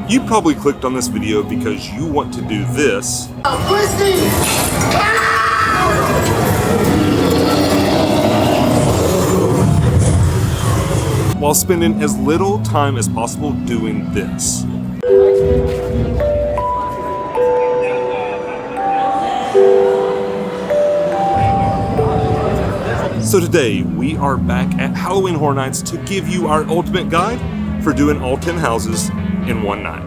You probably clicked on this video because you want to do this while spending as little time as possible doing this. So today, we are back at Halloween Horror Nights to give you our ultimate guide for doing all 10 houses in one night.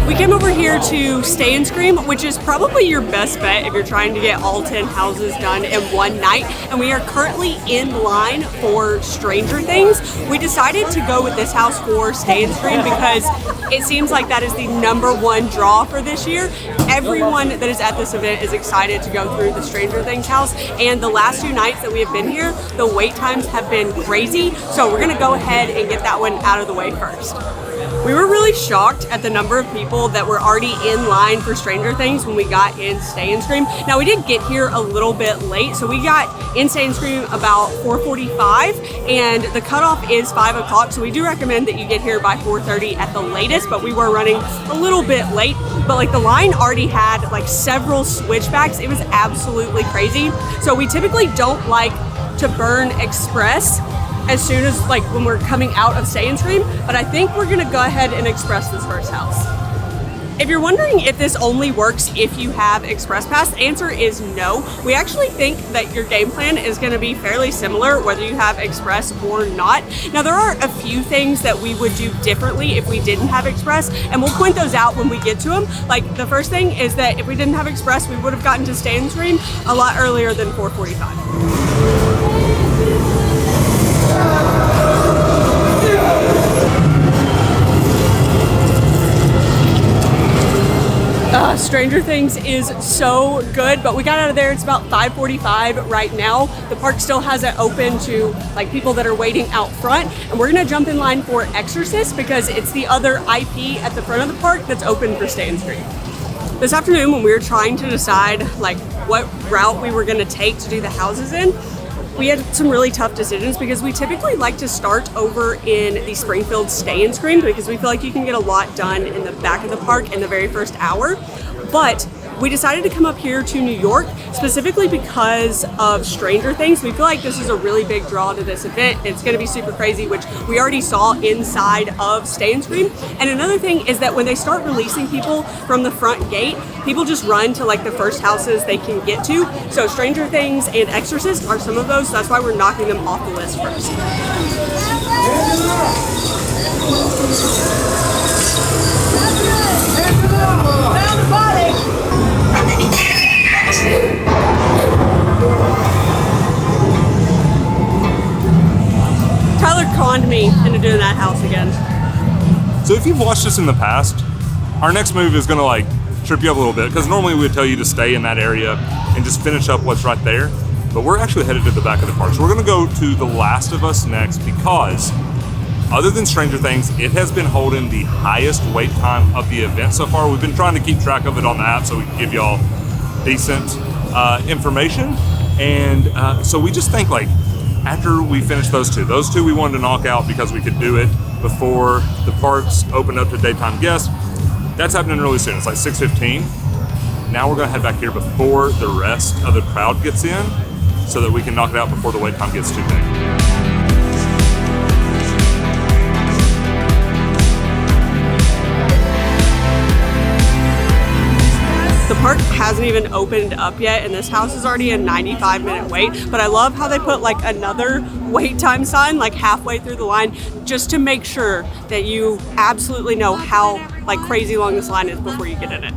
We came over here to Stay and Scream, which is probably your best bet if you're trying to get all 10 houses done in one night. And we are currently in line for Stranger Things. We decided to go with this house for Stay and Scream because it seems like that is the #1 draw for this year. Everyone that is at this event is excited to go through the Stranger Things house. And the last 2 nights that we have been here, the wait times have been crazy. So we're gonna go ahead and get that one out of the way first. We were really shocked at the number of people that were already in line for Stranger Things when we got in Stay and Scream. Now we did get here a little bit late, so we got in Stay and Scream about 4:45, and the cutoff is 5 o'clock, so we do recommend that you get here by 4:30 at the latest, but we were running a little bit late. But like the line already had like several switchbacks. It was absolutely crazy. So we typically don't like to burn express as soon as like when we're coming out of Stay and Scream, but I think we're gonna go ahead and express this first house. If you're wondering if this only works if you have Express Pass, the answer is no. We actually think that your game plan is gonna be fairly similar whether you have Express or not. Now there are a few things that we would do differently if we didn't have Express, and we'll point those out when we get to them. Like the first thing is that if we didn't have Express, we would have gotten to Stay and Scream a lot earlier than 4:45. Stranger Things is so good, but we got out of there, it's about 5:45 right now. The park still hasn't opened to like people that are waiting out front, and we're gonna jump in line for Exorcist because it's the other IP at the front of the park that's open for Stay and Scream. This afternoon when we were trying to decide like what route we were gonna take to do the houses in, we had some really tough decisions because we typically like to start over in the Springfield Stay and Scream because we feel like you can get a lot done in the back of the park in the very first hour. But we decided to come up here to New York specifically because of Stranger Things. We feel like this is a really big draw to this event. It's gonna be super crazy, which we already saw inside of Stay and Scream. And another thing is that when they start releasing people from the front gate, people just run to like the first houses they can get to. So Stranger Things and Exorcist are some of those, so that's why we're knocking them off the list first. Tyler conned me into doing that house again. So if you've watched us in the past, our next move is gonna like trip you up a little bit because normally we would tell you to stay in that area and just finish up what's right there. But we're actually headed to the back of the park. So we're gonna go to The Last of Us next because other than Stranger Things, it has been holding the highest wait time of the event so far. We've been trying to keep track of it on the app so we can give y'all decent information. And so we just think like after we finish those two we wanted to knock out because we could do it before the parks opened up to daytime guests. That's happening really soon. It's like 6:15. Now we're gonna head back here before the rest of the crowd gets in so that we can knock it out before the wait time gets too big. The park hasn't even opened up yet, and this house is already a 95-minute wait, but I love how they put like another wait time sign like halfway through the line just to make sure that you absolutely know how like crazy long this line is before you get in it.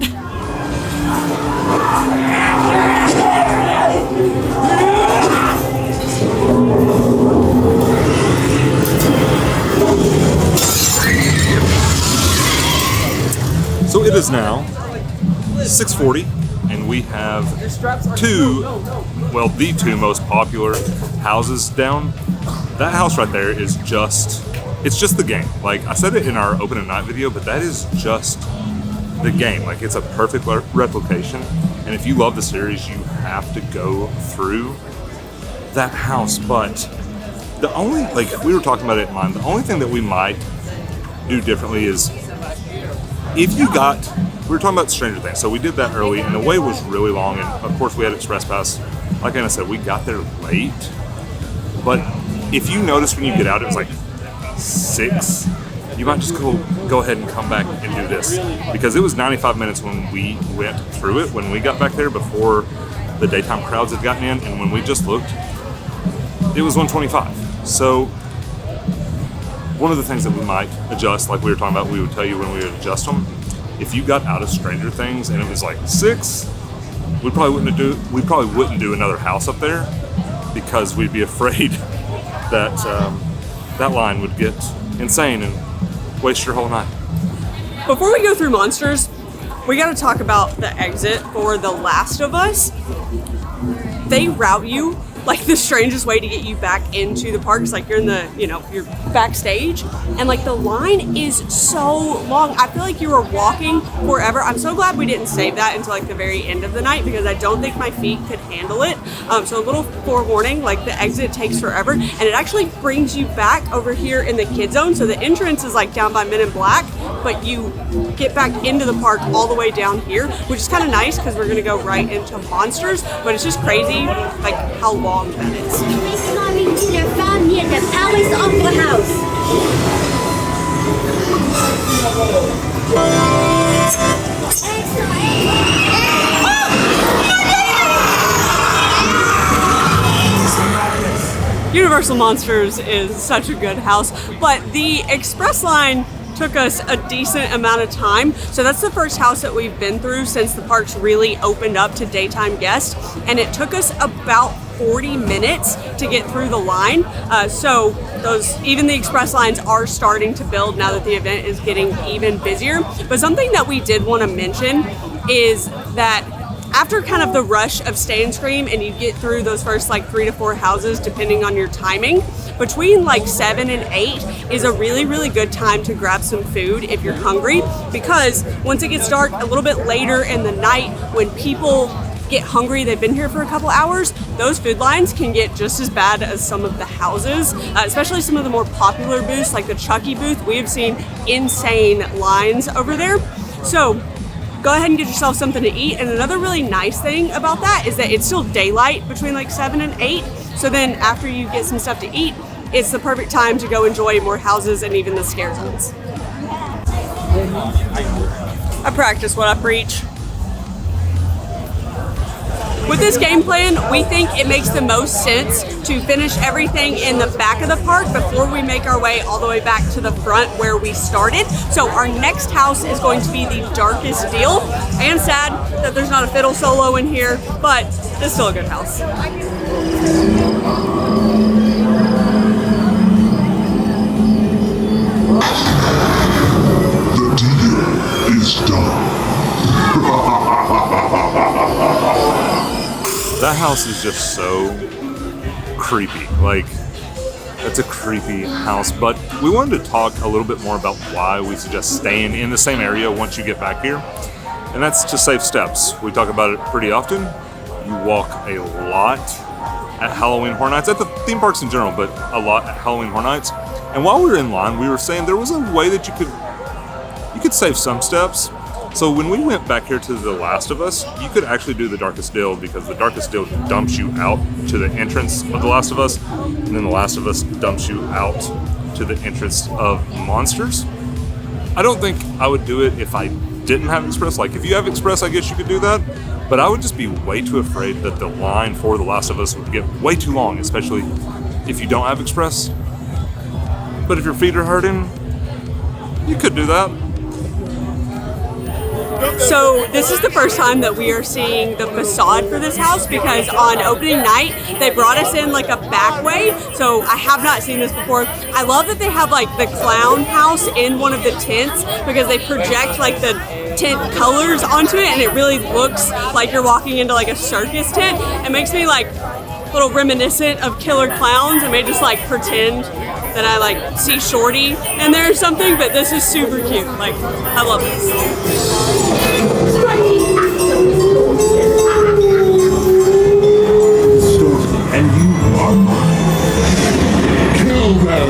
So it is now 6:40 and we have the two most popular houses down. That house right there is it's just the game. Like I said it in our open at night video, but that is just the game. Like it's a perfect replication. And if you love the series, you have to go through that house, but the only, like we were talking about it in mind, the only thing that we might do differently is if you got, we were talking about Stranger Things, so we did that early, and the wait was really long, and of course we had Express Pass. Like Anna said, we got there late, but if you notice when you get out, it was like 6, you might just go ahead and come back and do this, because it was 95 minutes when we went through it, when we got back there before the daytime crowds had gotten in, and when we just looked, it was 125. So one of the things that we might adjust, like we were talking about, we would tell you when we would adjust them. If you got out of Stranger Things and it was like 6, we probably wouldn't do another house up there, because we'd be afraid that that line would get insane and waste your whole night. Before we go through Monsters, we got to talk about the exit for The Last of Us. They route you like the strangest way to get you back into the park. It's like you're in the, you're backstage, and like the line is so long. I feel like you were walking forever. I'm so glad we didn't save that until like the very end of the night, because I don't think my feet could handle it. So a little forewarning, like the exit takes forever, and it actually brings you back over here in the kid zone. So the entrance is like down by Men in Black, but you get back into the park all the way down here, which is kind of nice because we're gonna go right into Monsters, but it's just crazy like how long that is. Coming to their farm near the Palace Opera House. Universal Monsters is such a good house, but the express line took us a decent amount of time. So that's the first house that we've been through since the parks really opened up to daytime guests, and it took us about 40 minutes to get through the line. So even the express lines are starting to build now that the event is getting even busier. But something that we did want to mention is that after kind of the rush of Stay and Scream, and you get through those first like 3 to 4 houses depending on your timing, between like 7 and 8 is a really, really good time to grab some food if you're hungry, because once it gets dark a little bit later in the night, when people get hungry, they've been here for a couple hours, those food lines can get just as bad as some of the houses, especially some of the more popular booths like the Chucky booth. We have seen insane lines over there. So go ahead and get yourself something to eat. And another really nice thing about that is that it's still daylight between like 7 and 8. So then after you get some stuff to eat, it's the perfect time to go enjoy more houses and even the scare zones. I practice what I preach. With this game plan, we think it makes the most sense to finish everything in the back of the park before we make our way all the way back to the front where we started. So our next house is going to be the Darkest Deal. I am sad that there's not a fiddle solo in here, but it's still a good house. The deal is done. That house is just so creepy. Like, that's a creepy house. But we wanted to talk a little bit more about why we suggest staying in the same area once you get back here. And that's to save steps. We talk about it pretty often. You walk a lot at Halloween Horror Nights, at the theme parks in general, but a lot at Halloween Horror Nights. And while we were in line, we were saying there was a way that you could save some steps. So when we went back here to The Last of Us, you could actually do the Darkest Deal, because the Darkest Deal dumps you out to the entrance of The Last of Us, and then The Last of Us dumps you out to the entrance of Monsters. I don't think I would do it if I didn't have Express. Like, if you have Express, I guess you could do that, but I would just be way too afraid that the line for The Last of Us would get way too long, especially if you don't have Express. But if your feet are hurting, you could do that. So this is the first time that we are seeing the facade for this house, because on opening night they brought us in like a back way. So I have not seen this before. I love that they have like the clown house in one of the tents, because they project like the tent colors onto it, and it really looks like you're walking into like a circus tent. It makes me like a little reminiscent of Killer Clowns. I may just like pretend that I like see Shorty in there or something, but this is super cute. Like, I love this. And you Kill them!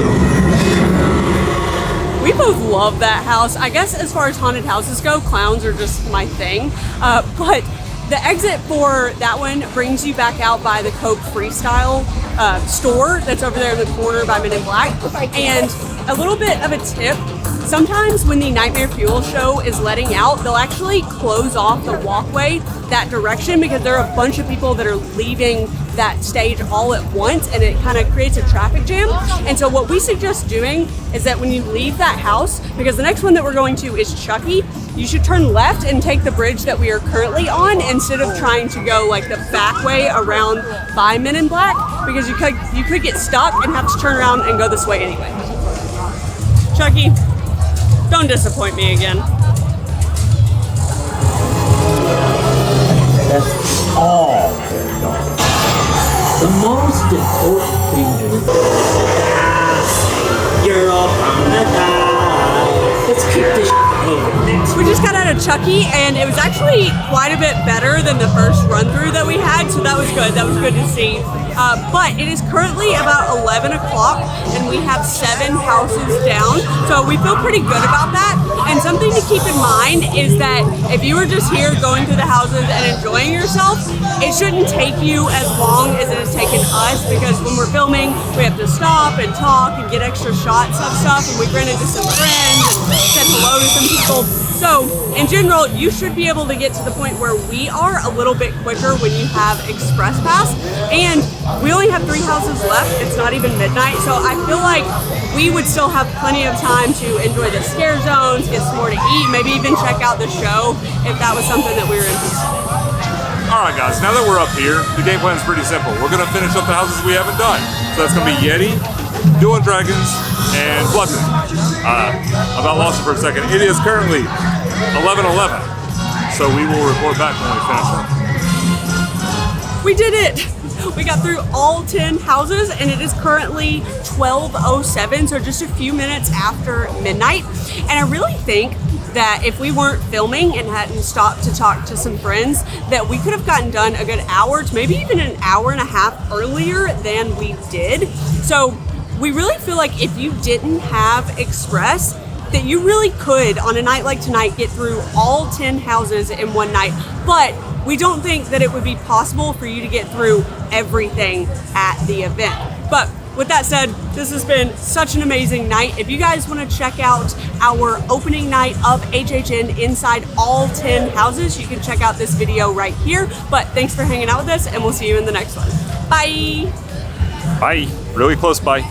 We both love that house. I guess as far as haunted houses go, clowns are just my thing. But the exit for that one brings you back out by the Coke Freestyle store that's over there in the corner by Men in Black. And a little bit of a tip, sometimes when the Nightmare Fuel show is letting out, they'll actually close off the walkway that direction because there are a bunch of people that are leaving that stage all at once, and it kind of creates a traffic jam. And so what we suggest doing is that when you leave that house, because the next one that we're going to is Chucky, you should turn left and take the bridge that we are currently on instead of trying to go like the back way around by Men in Black, because you could get stuck and have to turn around and go this way anyway. Chucky, don't disappoint me again. That's all they're done. The most important thing is you're all gonna die. Let's keep this moving. We just got out of Chucky, and it was actually quite a bit better than the first run through that we had, so that was good. That was good to see. But it is currently about 11 o'clock, and we have 7 houses down, so we feel pretty good about that. And something to keep in mind is that if you were just here going through the houses and enjoying yourself, it shouldn't take you as long as it has taken us, because when we're filming, we have to stop and talk and get extra shots of stuff, and we ran into some friends and said hello to some people. So in general, you should be able to get to the point where we are a little bit quicker when you have Express Pass. And we only have 3 houses left. It's not even midnight. So I feel like we would still have plenty of time to enjoy the scare zones, get some more to eat, maybe even check out the show if that was something that we were interested in. All right, guys, now that we're up here, the game plan is pretty simple. We're gonna finish up the houses we haven't done. So that's gonna be Yeti, Dueling Dragons, and Bludgeon. About lost it for a second. It is currently 11:11, so we will report back when we finish up. We did it! We got through all 10 houses, and it is currently 12:07, so just a few minutes after midnight. And I really think that if we weren't filming and hadn't stopped to talk to some friends, that we could have gotten done a good hour to maybe even an hour and a half earlier than we did. So we really feel like if you didn't have Express, that you really could, on a night like tonight, get through all 10 houses in one night. But we don't think that it would be possible for you to get through everything at the event. But with that said, this has been such an amazing night. If you guys want to check out our opening night of HHN inside all 10 houses, you can check out this video right here. But thanks for hanging out with us, and we'll see you in the next one. Bye! Bye. Really close by.